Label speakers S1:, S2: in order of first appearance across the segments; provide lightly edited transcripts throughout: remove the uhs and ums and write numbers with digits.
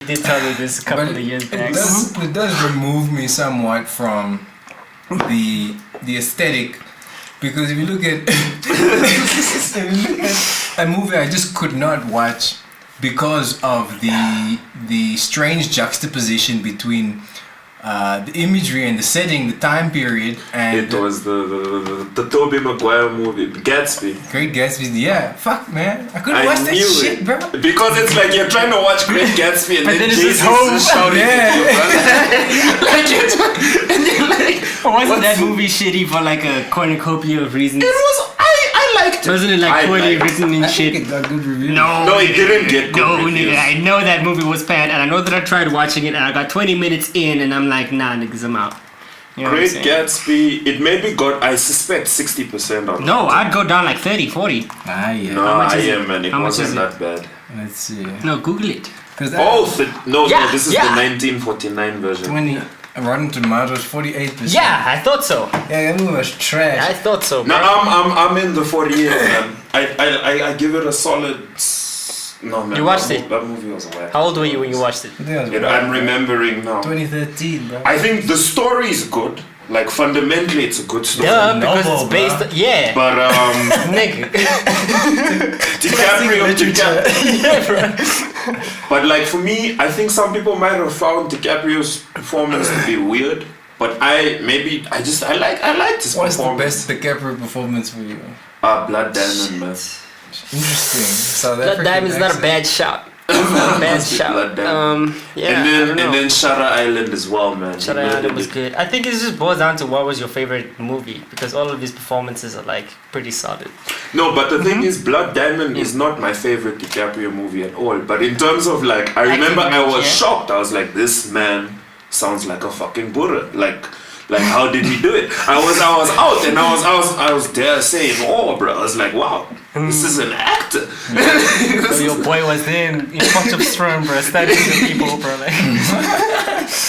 S1: You did tell me this a couple of years back.
S2: It does remove me somewhat from the aesthetic, because if you look at a movie I just could not watch because of the strange juxtaposition between the imagery and the setting, the time period, and
S3: it was the Tobey Maguire movie, Gatsby.
S2: Great Gatsby. Yeah, fuck man, I couldn't watch that shit, bro.
S3: Because it's like you're trying to watch Great Gatsby and then Jesus is shouting at you,
S1: and you're like, wasn't that movie shitty for like a cornucopia of reasons?
S3: It was. I liked it.
S1: Wasn't it like poorly written and shit?
S2: It got good reviews.
S3: No, it didn't get good reviews.
S1: Nigga, I know that movie was bad, and I know that I tried watching it, and I got 20 minutes in, and I'm like, nah, niggas, I'm out. You know
S3: Great Gatsby, it maybe got, I suspect, 60% on.
S1: No, I'd go down like 30, 40.
S2: Ah, yeah.
S3: No, I am, man. It
S1: How much
S3: wasn't
S1: is
S3: that bad.
S2: Let's see.
S1: No, Google it.
S3: No, this is the 1949 version.
S2: 20. Rotten Tomatoes 48%.
S1: Yeah, I thought so.
S2: Yeah, that movie was trash.
S1: I thought so.
S3: No,
S1: Bro.
S3: I'm in the 48, man. I give it a solid. No, man.
S1: You watched it?
S3: That movie was whack.
S1: How old were you when you watched it?
S3: I'm remembering now.
S2: 2013, bro.
S3: I think the story is good. Like fundamentally, it's a good story.
S1: Yeah, because
S2: Novel,
S1: it's based. Yeah.
S3: But
S1: Nigga.
S3: DiCaprio.
S1: Yeah, bro.
S3: But like for me, I think some people might have found DiCaprio's performance to be weird. But I liked his performance.
S2: What's the best DiCaprio performance for you?
S3: Blood Diamond, man.
S2: Interesting. South
S1: Blood
S2: African
S1: Diamond's not a
S2: accent.
S1: bad shout. Not a bad shout.
S3: Blood Diamond.
S1: Yeah,
S3: and then Shutter Island as well, man.
S1: Shutter Island was good. I think it just boils down to what was your favorite movie, because all of his performances are like pretty solid.
S3: No, but the thing is, Blood Diamond is not my favorite DiCaprio movie at all. But in terms of like, I remember I was shocked. I was like, this man sounds like a fucking Buddha. Like how did he do it? I was out and I was dare say in awe, bro. I was like, wow, this is an actor.
S1: So your boy was in Potchefstroom, bro, studying the people, bro. Like,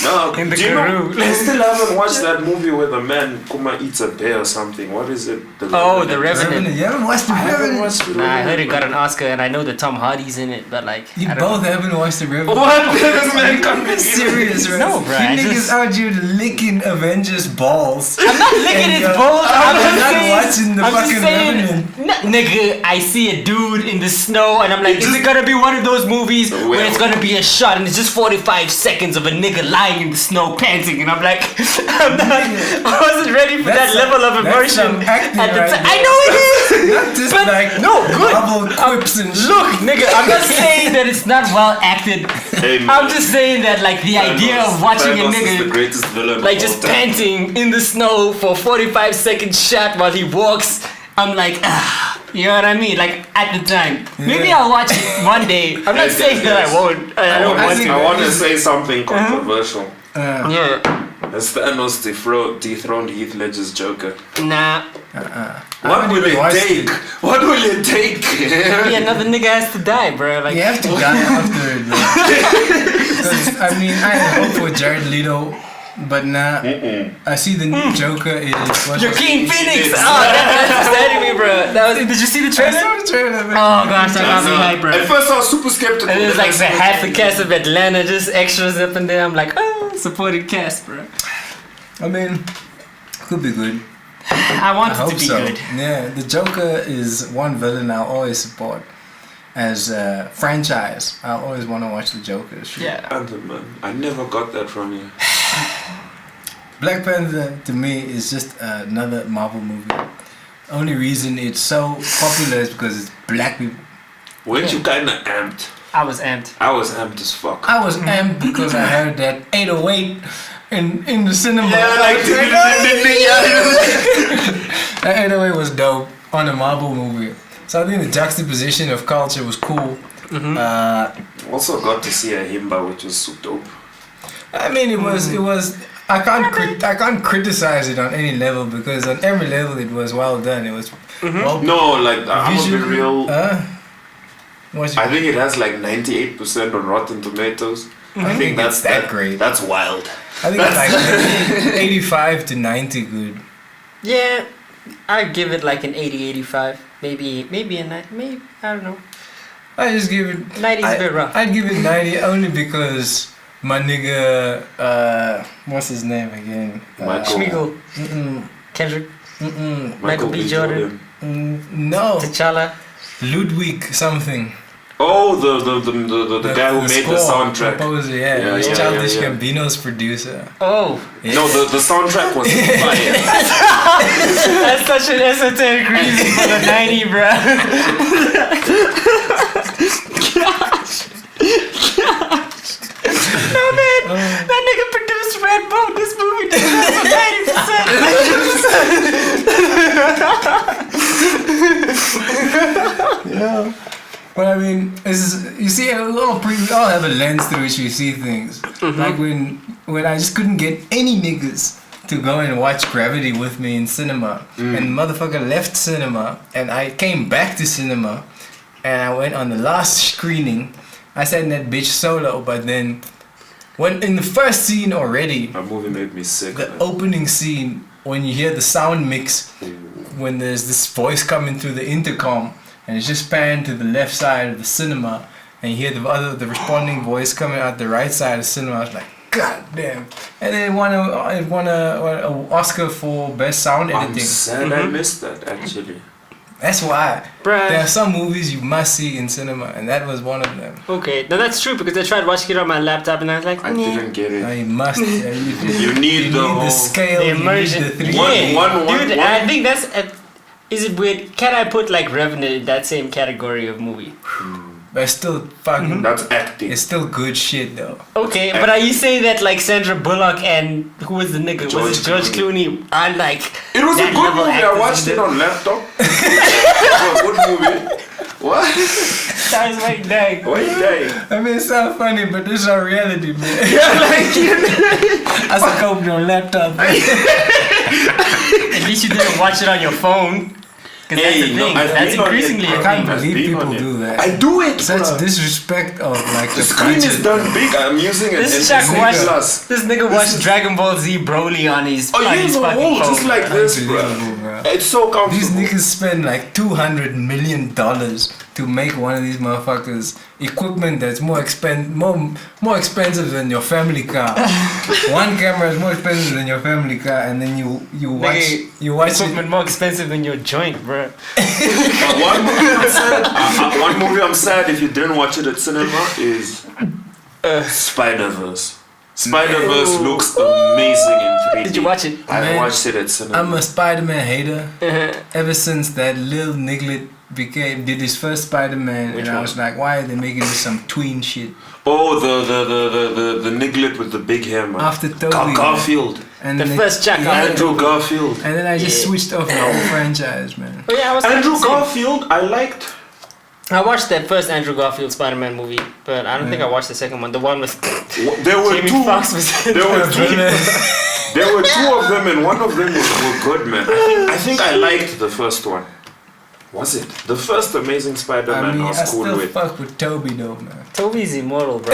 S3: no,
S1: in the
S3: do you know,
S1: Karoo.
S3: I still haven't watched that movie where the man Kuma eats a bear or something. What is it?
S1: The Revenant.
S2: You haven't watched The Revenant?
S1: Nah, I heard it got an Oscar, and I know that Tom Hardy's in it, but like,
S2: You
S1: I don't
S2: both
S1: know.
S2: haven't watched The Revenant?
S3: What? This man can't be
S2: serious, right?
S1: No, bro,
S2: You
S1: I
S2: niggas
S1: just-
S2: out here licking Avengers balls.
S1: I'm not licking
S2: And,
S1: his
S2: uh,
S1: balls. I'm
S2: I'm
S1: just
S2: not
S1: saying.
S2: watching the
S1: I'm just
S2: fucking
S1: saying,
S2: Revenant.
S1: nigga, I see a dude in the snow, and I'm like, is it gonna be one of those movies where it's gonna be a shot and it's just 45 seconds of a nigga lying in the snow panting, and I'm like, I wasn't ready for that level of immersion at the time. I know it is.
S2: Not just
S1: But
S2: like
S1: no, good.
S2: Marvel quips and shit.
S1: Look, nigga, I'm not saying that it's not well acted.
S3: Hey, man.
S1: I'm just saying that like the idea of watching a
S3: Thanos is the
S1: nigga
S3: greatest villain
S1: like
S3: of
S1: just
S3: all time.
S1: panting in the snow for a 45-second shot while he walks. I'm like, you know what I mean? Like at the time, maybe I'll watch it one day. I'm not saying that I won't. I don't want to.
S3: I want to say something controversial.
S1: Yeah.
S3: As Thanos dethroned Heath Ledger's Joker.
S1: Nah.
S3: What will it take? What will it take?
S1: Maybe another nigga has to die, bro. Like
S2: You have to die after it, bro. 'Cause, I mean, I had hope for Jared Leto, but nah. I see the new Joker is...
S1: Joaquin Phoenix. Oh, that's exciting me, bro. Did you see the
S2: I
S1: trailer?
S2: saw the trailer, man.
S1: Oh gosh, that got me hype, bro.
S3: At first I was super skeptical.
S1: And there's like the half the cast of Atlanta, just extras up and there. I'm like, oh, supporting cast, bro.
S2: I mean, could be good.
S1: I want
S2: I
S1: it
S2: hope
S1: to be
S2: so.
S1: good.
S2: Yeah, the Joker is one villain I'll always support. As a franchise, I always want to watch the Joker. Shit.
S1: Yeah.
S3: Anthem, man. I never got that from you.
S2: Black Panther to me is just another Marvel movie. Only reason it's so popular is because it's black people.
S3: Weren't you kinda amped?
S1: I was amped.
S3: I was amped as fuck.
S2: I was amped because I heard that 808 in the cinema. That 808 was dope on a Marvel movie. So I think the juxtaposition of culture was cool.
S3: Also got to see a Himba, which was so dope.
S2: I mean, it was. I can't criticize it on any level because on every level it was well done. It was well.
S3: No, like I'm gonna be
S2: visually,
S3: real. I think it has like 98% on Rotten Tomatoes. I think that's
S2: that great.
S3: That's wild.
S2: I think it's like 85 to 90 good.
S1: Yeah, I'd give it like an 80, 85. Maybe a 9. Maybe, I don't know.
S2: I just give it
S1: 90's a bit rough.
S2: I'd give it 90 only because my nigga, what's his name again?
S3: Michael.
S1: Schmeagol. Kendrick. Michael B. Jordan.
S2: No.
S1: T'Challa.
S2: Ludwig something.
S3: Oh, the guy who made the soundtrack.
S2: Composer, yeah. He's Childish Gambino's producer.
S1: Oh.
S3: No, the soundtrack was fire.
S1: That's such an esoteric reason for the 90, bro. No, man. That nigga produced Red Boat. This movie did for 90%.
S2: Yeah. But I mean, you see, we all have a lens through which we see things. Like when I just couldn't get any niggas to go and watch Gravity with me in cinema, and motherfucker left cinema, and I came back to cinema, and I went on the last screening. I sat in that bitch solo, but then when in the first scene already,
S3: That movie made me sick.
S2: the
S3: man.
S2: opening scene, when you hear the sound mix, when there's this voice coming through the intercom, and it's just panned to the left side of the cinema, and you hear the responding voice coming out the right side of the cinema. I was like, God damn! And then it won a Oscar for best sound
S3: I'm
S2: editing.
S3: sad I missed that actually.
S2: That's why
S1: Bruh.
S2: there are some movies you must see in cinema, and that was one of them.
S1: Okay, now that's true because I tried watching it on my laptop and I was like,
S3: I didn't get it.
S2: You must.
S3: You need the whole-
S2: scale.
S1: the
S2: you need
S1: immersion.
S2: the 3D.
S1: Dude, I think that's. Is it weird? Can I put like Revenant in that same category of movie?
S2: But it's still fucking.
S3: That's acting.
S2: It's still good shit though.
S1: Okay, but are you saying that like Sandra Bullock and who was the nigga? Was it George Clooney? Are like.
S3: It was a
S1: that
S3: good
S1: level
S3: movie. I
S1: actors
S3: watched
S1: in
S3: it
S1: the-
S3: on laptop. Good movie. What?
S1: I was like, dang.
S3: Why you dying?
S2: I mean, it's not funny, but this is our reality, man.
S1: Like,
S2: As a copy on laptop.
S1: at least you didn't watch it on your phone. Because that's the thing.
S3: I've
S1: That's
S3: been on
S1: increasingly
S3: it.
S1: a
S2: I can't
S1: thing.
S2: believe
S3: I've been
S2: people
S3: on it.
S2: do that.
S3: I do it.
S2: Such
S3: bruh.
S2: disrespect of like
S3: The screen is done big. I'm using it.
S1: This
S3: in
S1: Chuck
S3: Disney
S1: watched.
S3: Plus.
S1: This nigga watched Dragon Ball Z Broly on his,
S3: Oh,
S1: on
S3: you
S1: his
S3: the
S1: fucking
S3: whole
S1: phone.
S3: just like this, bro.
S2: Unbelievable, bro.
S3: It's so comfortable.
S2: These niggas spend like $200 million to make one of these motherfuckers equipment that's more expensive than your family car. One camera is more expensive than your family car, and then you watch it.
S1: Equipment more expensive than your joint, bro.
S3: One movie I'm sad if you didn't watch it at cinema is Spider-Verse. Spider-Verse looks amazing in 3D.
S1: Did you watch it?
S3: I
S2: Man,
S3: watched it at cinema.
S2: I'm a Spider-Man hater.
S1: Uh-huh.
S2: Ever since that little niglet did his first Spider-Man,
S1: Which
S2: and I was like, why are they making this some tween shit?
S3: Oh, the niglet with the big hair, man.
S2: After Toby.
S3: Garfield.
S2: And
S1: The
S2: then
S1: first Jack
S3: Andrew Garfield.
S2: And then I just
S1: Yeah.
S2: switched off the whole franchise, man.
S1: Oh yeah, I was
S3: Andrew
S1: thinking the same.
S3: Garfield, I liked.
S1: I watched that first Andrew Garfield Spider-Man movie, but I don't think I watched the second one. The one with
S3: There were
S1: Jamie
S3: two.
S1: Foxx was
S3: There were two. There were two of them, and one of them were good, man. I think I liked the first one. Was it the first Amazing Spider-Man?
S2: I mean,
S3: I
S2: I
S3: was cool
S2: still
S3: with.
S2: fuck with Toby though, man.
S1: Toby's immortal, bro.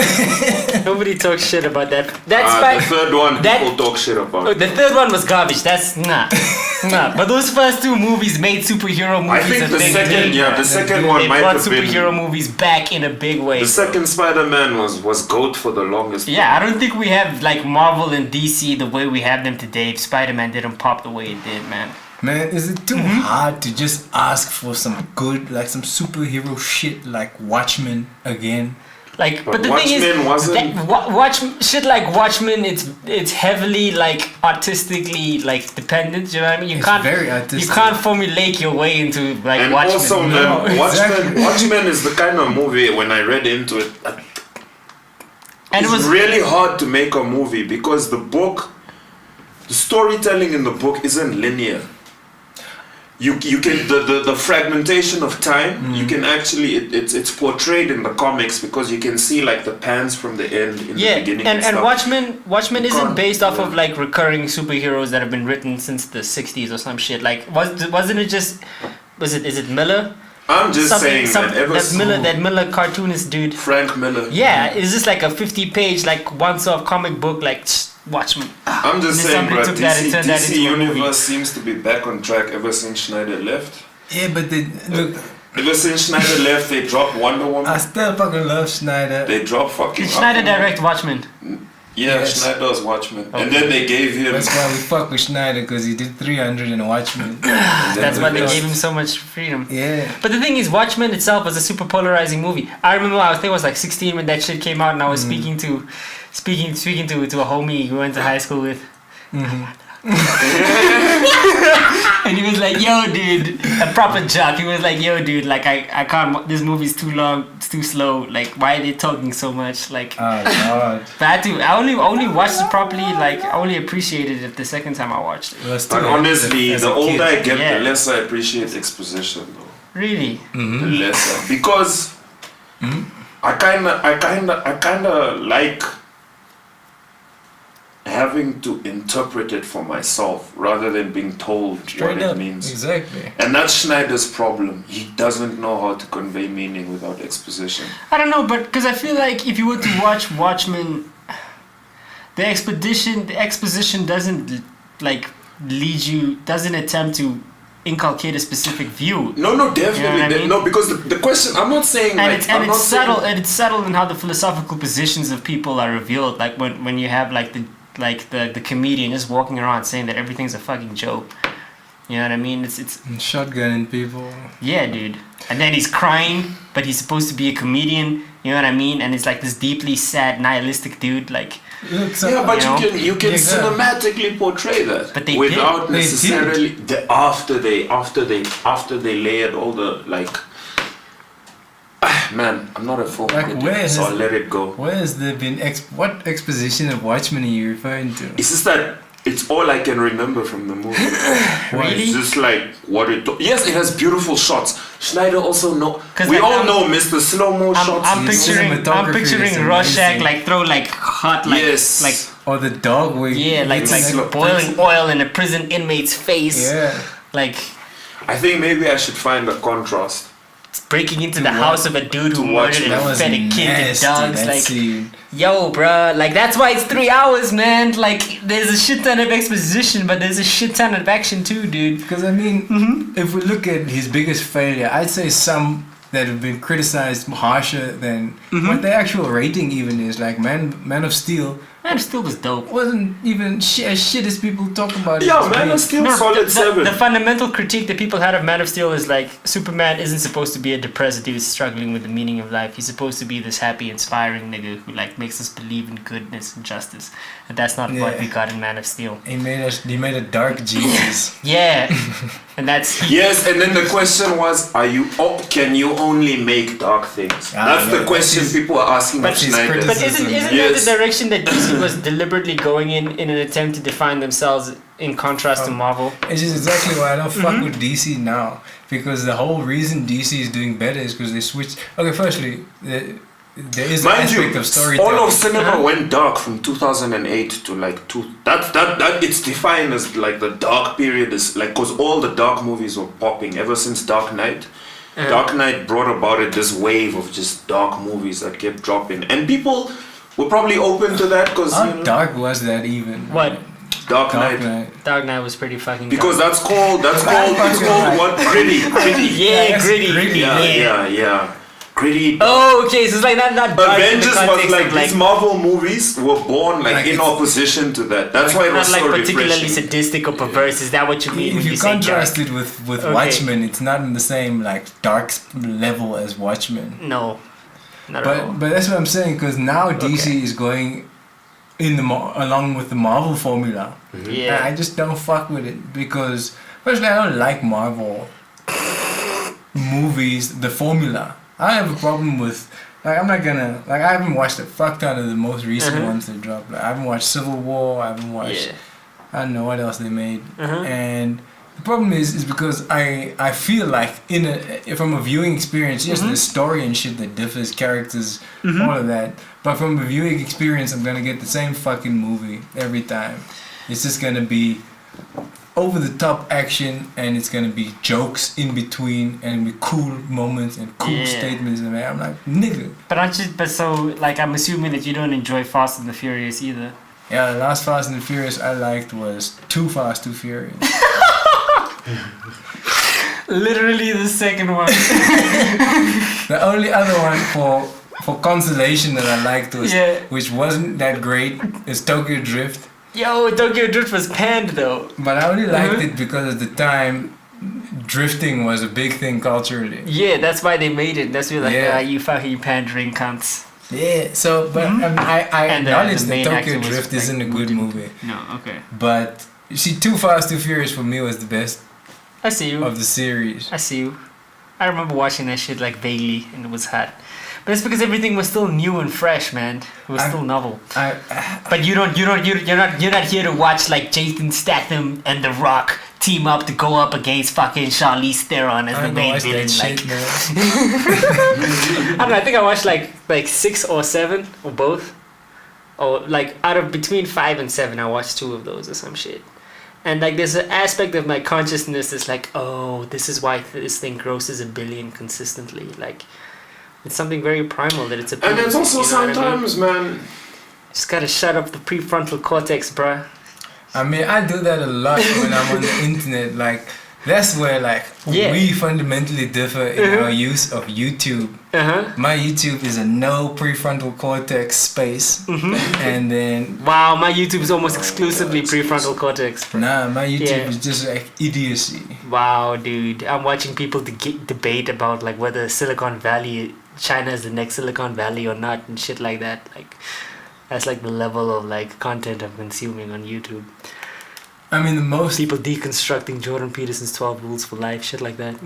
S1: Nobody talks shit about that. That
S3: The
S1: Spider.
S3: third one,
S1: that-
S3: people talk shit about.
S1: Oh, the third one was garbage. That's nah. But those first two movies made superhero movies.
S3: I think
S1: a
S3: the
S1: big
S3: second,
S1: deal.
S3: yeah, the second one
S1: They
S3: might
S1: brought
S3: have been.
S1: superhero movies back in a big way.
S3: The second Spider-Man was GOAT for the longest.
S1: Yeah, I don't think we have like Marvel and DC the way we have them today. If Spider-Man didn't pop the way it did, man.
S2: Man, is it too hard to just ask for some good, like some superhero shit like Watchmen again?
S1: Like,
S3: But
S1: but the thing is,
S3: Watchmen wasn't-
S1: watch shit like Watchmen. It's heavily like artistically like dependent. You know what I mean? You
S2: It's
S1: can't
S2: very artistic.
S1: you can't formulate your way into like
S3: And
S1: Watchmen.
S3: also,
S1: No.
S3: man,
S2: exactly.
S3: Watchmen is the kind of movie when I read into it,
S1: and it
S3: it's
S1: was
S3: really hard to make a movie because the storytelling in the book isn't linear. You can the fragmentation of time. You can actually it's portrayed in the comics because you can see like the pans from the end in the beginning.
S1: and
S3: stuff.
S1: Watchmen
S3: You
S1: isn't
S3: can't-
S1: based off of
S3: yeah.
S1: like recurring superheroes that have been written since the 60s or some shit. Like wasn't it just is it Miller?
S3: I'm just saying that ever
S1: that Miller cartoonist dude.
S3: Frank Miller.
S1: Yeah, it's just like a 50-page like once-off comic book like Watchmen.
S3: I'm just
S1: And then
S3: saying,
S1: somebody
S3: bro.
S1: took that and turned that
S3: DC
S1: into a movie.
S3: Universe seems to be back on track ever since Schneider left.
S2: Yeah, but look,
S3: Ever since Schneider left, they dropped Wonder Woman.
S2: I still fucking love Schneider.
S3: They dropped fucking.
S1: Did Schneider direct Watchmen?
S3: Yeah,
S2: Yes.
S3: Schneider's Watchmen.
S1: Okay.
S3: And then they gave him.
S2: That's why we fuck with Schneider, because he did 300 in Watchmen.
S1: That's why they
S3: Yes.
S1: gave him so much freedom.
S2: Yeah.
S1: But the thing is, Watchmen itself was a super polarizing movie. I remember I think I was like 16 when that shit came out, and I was speaking to a homie who went to high school with. And he was like, "Yo, dude," a proper jock. He was like, "Yo, dude, like I can't. This movie's too long. It's too slow. Like, why are they talking so much? Like."
S2: Oh god.
S1: But I only watched it properly. Like, I only appreciated it the second time I watched it.
S2: It was
S3: But
S2: too
S3: honestly,
S2: as a
S3: the older I
S2: kid.
S3: get,
S1: Yeah.
S3: the less I appreciate exposition, though.
S1: Really?
S3: The lesser, because I kinda like having to interpret it for myself rather than being told
S2: Straight
S3: what
S2: up.
S3: it means.
S2: Exactly.
S3: And that's Schneider's problem. He doesn't know how to convey meaning without exposition.
S1: I don't know, but because I feel like if you were to watch Watchmen, the exposition doesn't like doesn't attempt to inculcate a specific view.
S3: No, definitely.
S1: You know what I mean?
S3: No, because the question, I'm not saying
S1: And
S3: like,
S1: it's
S3: I'm not
S1: subtle,
S3: saying,
S1: and it's subtle in how the philosophical positions of people are revealed. Like when you have the comedian just walking around saying that everything's a fucking joke. You know what I mean? It's
S2: And shotgunning people.
S1: yeah, dude. And then he's crying, but he's supposed to be a comedian. You know what I mean? And it's like this deeply sad, nihilistic dude. Like,
S2: Look,
S3: yeah, but
S1: you know?
S3: you can
S2: Yeah.
S3: cinematically portray that,
S1: But they
S3: without
S2: did. They
S3: necessarily after they layered all the like. Man, I'm not a film
S2: Like,
S3: critic,
S2: where
S3: so
S2: has-
S3: I'll let it go.
S2: where has there been what exposition of Watchmen are you referring to?
S3: It's just that it's all I can remember from the movie.
S1: Really?
S3: It's just like what it. Yes, it has beautiful shots. Schneider also know.
S1: 'Cause
S3: We
S1: like,
S3: all
S1: I'm-
S3: know Mr. Slow Mo shots.
S1: I'm picturing Rorschach like throw like hot like
S3: Yes.
S1: like
S2: Or the dog wig.
S1: yeah like
S2: It's
S1: boiling oil in a prison inmate's face.
S2: Yeah.
S1: Like
S3: I think maybe I should find a contrast.
S1: breaking into the
S2: watch-
S1: house of a dude who
S3: to watch
S1: murdered
S3: that
S1: and
S2: was
S1: fed a kid to
S2: nasty,
S1: dogs.
S2: that
S1: Like,
S2: scene.
S1: yo, bruh, like that's why it's 3 hours, man. Like, there's a shit ton of exposition, but there's a shit ton of action too, dude.
S2: Because I mean, if we look at his biggest failure, I'd say some that have been criticized harsher than what the actual rating even is. Like Man of Steel
S1: Man of Steel was dope.
S2: wasn't even as shit as people talk about it.
S3: Yeah,
S2: as
S3: Man
S2: being.
S3: of Steel,
S1: No,
S3: solid 7.
S1: the fundamental critique that people had of Man of Steel is like Superman isn't supposed to be a depressed dude struggling with the meaning of life. He's supposed to be this happy, inspiring nigga who like makes us believe in goodness and justice. And that's not what
S2: Yeah.
S1: we got in Man of Steel.
S2: He made a dark Jesus.
S1: Yeah, and that's
S3: Yes, and then the question was, can you only make dark things?
S2: Ah,
S3: That's
S2: yeah,
S3: the question
S2: that's his-
S3: people are asking of
S2: that's his
S3: Schneider.
S1: But isn't
S2: criticism.
S1: that
S3: Yes.
S1: the direction that DC was deliberately going in an attempt to define themselves in contrast to Marvel?
S2: Which is exactly why I don't fuck with DC now. Because the whole reason DC is doing better is because they switched. Okay, firstly, there is an
S3: Mind you,
S2: aspect of storytelling.
S3: all of cinema went dark from 2008 to like that it's defined as like the dark period is like because all the dark movies were popping ever since Dark Knight. Dark Knight brought about it this wave of just dark movies that kept dropping, and people were probably open to that because
S2: How dark was that even?
S1: What?
S3: Dark
S2: Dark
S3: Knight.
S2: Knight.
S1: Dark Knight was pretty fucking
S3: Because
S1: dark.
S3: it's called what gritty.
S1: Yeah,
S2: that's
S1: gritty.
S2: gritty.
S3: Yeah. Gritty.
S1: Oh, okay, so it's like not dark in the
S3: Avengers was
S1: context
S3: like
S1: of
S3: these Marvel movies were born like
S2: Like
S3: in
S2: it's-
S3: opposition to that. That's why it was
S1: not like
S3: so
S1: particularly
S3: refreshing.
S1: sadistic or perverse. Is that what you mean
S2: If
S1: when
S2: you
S1: you say
S2: contrast
S1: dark?
S2: it with
S1: Okay.
S2: Watchmen, it's not in the same like dark level as Watchmen.
S1: No, not at all.
S2: But that's what I'm saying because now DC
S1: Okay.
S2: is going in along with the Marvel formula.
S1: Yeah.
S2: And I just don't fuck with it because firstly I don't like Marvel movies, the formula. I have a problem with like I'm not gonna like I haven't watched a fuck ton of the most recent ones that dropped. Like, I haven't watched Civil War. I haven't watched.
S1: Yeah.
S2: I don't know what else they made. And the problem is because I feel like from a viewing experience, yes, there's story and shit that differs, characters, all of that. But from a viewing experience, I'm gonna get the same fucking movie every time. It's just gonna be over the top action, and it's gonna be jokes in between, and be cool moments and cool
S1: Yeah.
S2: statements. And I'm like, nigga.
S1: But aren't you? But so like I'm assuming that you don't enjoy Fast and the Furious either.
S2: Yeah, the last Fast and the Furious I liked was Too Fast, Too Furious.
S1: Literally the second one.
S2: The only other one for consolation that I liked was, which wasn't that great, is Tokyo Drift.
S1: Yo, Tokyo Drift was panned though.
S2: But I only liked it because at the time, drifting was a big thing culturally.
S1: Yeah, that's why they made it. That's why like, you fucking pandering cunts.
S2: Yeah, so, but I acknowledge
S1: the
S2: that
S1: main actor
S2: Tokyo
S1: was,
S2: Drift
S1: like,
S2: isn't a good movie.
S1: No, okay.
S2: But, you see, Too Fast, Too Furious for me was the best
S1: I see you.
S2: of the series.
S1: I see you. I remember watching that shit like vaguely, and it was hot. But it's because everything was still new and fresh, man. It was still novel. But you're not here to watch like Jason Statham and The Rock team up to go up against fucking Charlize Theron as the main villain. Like, I don't know. I think I watched like 6 or 7 or both, or like out of between 5 and 7, I watched 2 of those or some shit. And like there's an aspect of my consciousness that's like, oh, this is why this thing grosses $1 billion consistently. Like, it's something very primal that it's a.
S3: And it's also sometimes, man.
S1: Just gotta shut up the prefrontal cortex, bruh.
S2: I mean, I do that a lot when I'm on the internet. Like, that's where like we fundamentally differ in our use of YouTube. My YouTube is a no prefrontal cortex space, and then
S1: my YouTube is almost exclusively prefrontal cortex. Bro.
S2: Nah, my YouTube is just like idiocy.
S1: Wow, dude, I'm watching people debate about like whether China is the next Silicon Valley or not, and shit like that. Like, that's like the level of like content I'm consuming on YouTube.
S2: I mean, the most
S1: people deconstructing Jordan Peterson's 12 Rules for Life, shit like that.